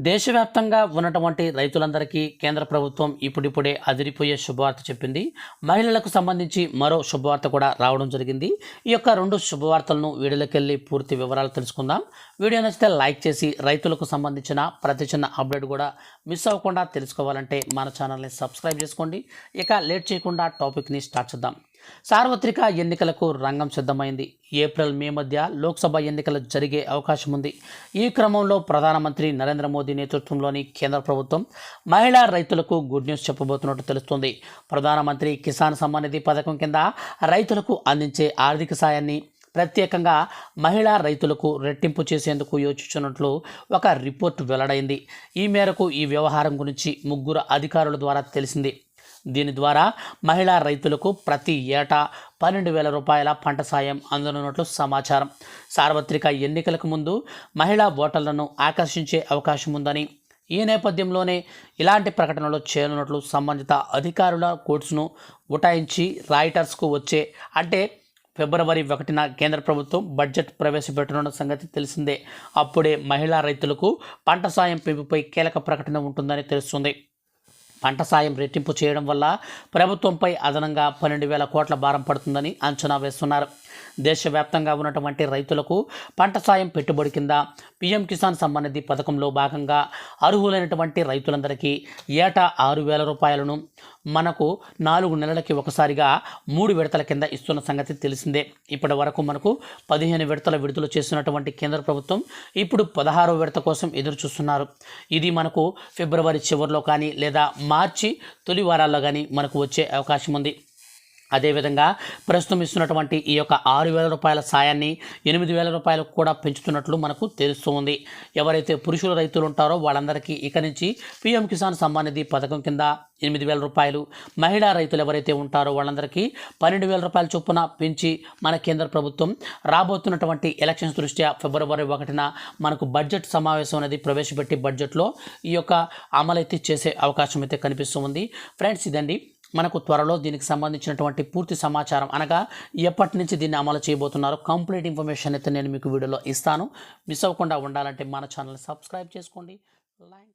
దేశవ్యాప్తంగా ఉన్నటువంటి రైతులందరికీ కేంద్ర ప్రభుత్వం ఇప్పుడిప్పుడే అదిరిపోయే శుభవార్త చెప్పింది. మహిళలకు సంబంధించి మరో శుభవార్త కూడా రావడం జరిగింది. ఈ యొక్క రెండు శుభవార్తలను వీడియోలోకెళ్ళి పూర్తి వివరాలు తెలుసుకుందాం. వీడియో నచ్చితే లైక్ చేసి రైతులకు సంబంధించిన ప్రతి చిన్న అప్డేట్ కూడా మిస్ అవ్వకుండా తెలుసుకోవాలంటే మన ఛానల్ని సబ్స్క్రైబ్ చేసుకోండి. ఇక లేట్ చేయకుండా టాపిక్ని స్టార్ట్ చేద్దాం. సార్వత్రిక ఎన్నికలకు రంగం సిద్ధమైంది. ఏప్రిల్ మే మధ్య లోక్సభ ఎన్నికలు జరిగే అవకాశం ఉంది. ఈ క్రమంలో ప్రధానమంత్రి నరేంద్ర మోదీ నేతృత్వంలోని కేంద్ర ప్రభుత్వం మహిళా రైతులకు గుడ్ న్యూస్ చెప్పబోతున్నట్టు తెలుస్తుంది. ప్రధానమంత్రి కిసాన్ సమ్మాన్ నిధి పథకం కింద రైతులకు అందించే ఆర్థిక సాయాన్ని ప్రత్యేకంగా మహిళా రైతులకు రెట్టింపు చేసేందుకు యోచిస్తున్నట్లు ఒక రిపోర్ట్ వెల్లడైంది. ఈ మేరకు ఈ వ్యవహారం గురించి 3 అధికారుల ద్వారా తెలిసింది. దీని ద్వారా మహిళా రైతులకు ప్రతి ఏటా 12,000 రూపాయల పంట సాయం అందనున్నట్లు సమాచారం. సార్వత్రిక ఎన్నికలకు ముందు మహిళా ఓటర్లను ఆకర్షించే అవకాశం ఉందని, ఈ నేపథ్యంలోనే ఇలాంటి ప్రకటనలు చేయనున్నట్లు సంబంధిత అధికారుల కోర్సును ఉటాయించి రాయిటర్స్కు వచ్చే అంటే ఫిబ్రవరి 1న కేంద్ర ప్రభుత్వం బడ్జెట్ ప్రవేశపెట్టనున్న సంగతి తెలిసిందే. అప్పుడే మహిళా రైతులకు పంట సాయం పెంపుపై కీలక ప్రకటన ఉంటుందని తెలుస్తుంది. పంట సాయం రెట్టింపు చేయడం వల్ల ప్రభుత్వంపై అదనంగా 12,000 కోట్ల భారం పడుతుందని అంచనా వేస్తున్నారు. దేశవ్యాప్తంగా ఉన్నటువంటి రైతులకు పంట సాయం పెట్టుబడి కింద పీఎం కిసాన్ సమ్మాన్ నిధి పథకంలో భాగంగా అర్హులైనటువంటి రైతులందరికీ ఏటా 6,000 రూపాయలను మనకు 4 నెలలకి ఒకసారిగా 3 విడతల కింద ఇస్తున్న సంగతి తెలిసిందే. ఇప్పటి వరకు మనకు 15 విడతల విడుదల చేస్తున్నటువంటి కేంద్ర ప్రభుత్వం ఇప్పుడు 16వ విడత కోసం ఎదురు చూస్తున్నారు. ఇది మనకు ఫిబ్రవరి చివరిలో కానీ లేదా మార్చి తొలి వారాల్లో కానీ మనకు వచ్చే అవకాశం ఉంది. అదేవిధంగా ప్రస్తుతం ఇస్తున్నటువంటి ఈ యొక్క 6,000 రూపాయల సాయాన్ని 8,000 రూపాయలకు కూడా పెంచుతున్నట్లు మనకు తెలుస్తుంది. ఎవరైతే పురుషుల రైతులు ఉంటారో వాళ్ళందరికీ ఇక నుంచి పీఎం కిసాన్ సమ్మాన్ నిధి పథకం కింద 8,000 రూపాయలు, మహిళా రైతులు ఎవరైతే ఉంటారో వాళ్ళందరికీ 12,000 రూపాయల చొప్పున పెంచి మన కేంద్ర ప్రభుత్వం రాబోతున్నటువంటి ఎలక్షన్స్ దృష్ట్యా ఫిబ్రవరి 1న మనకు బడ్జెట్ సమావేశం అనేది ప్రవేశపెట్టి బడ్జెట్లో ఈ యొక్క అమలైతే చేసే అవకాశం అయితే కనిపిస్తుంది. ఫ్రెండ్స్, ఇదండి మనకు త్వరలో దీనికి సంబంధించినటువంటి పూర్తి సమాచారం, అనగా ఎప్పటి నుంచి దీన్ని అమలు చేయబోతున్నారో కంప్లీట్ ఇన్ఫర్మేషన్ అయితే నేను మీకు వీడియోలో ఇస్తాను. మిస్ అవ్వకుండా ఉండాలంటే మన ఛానల్ని సబ్స్క్రైబ్ చేసుకోండి. లైక్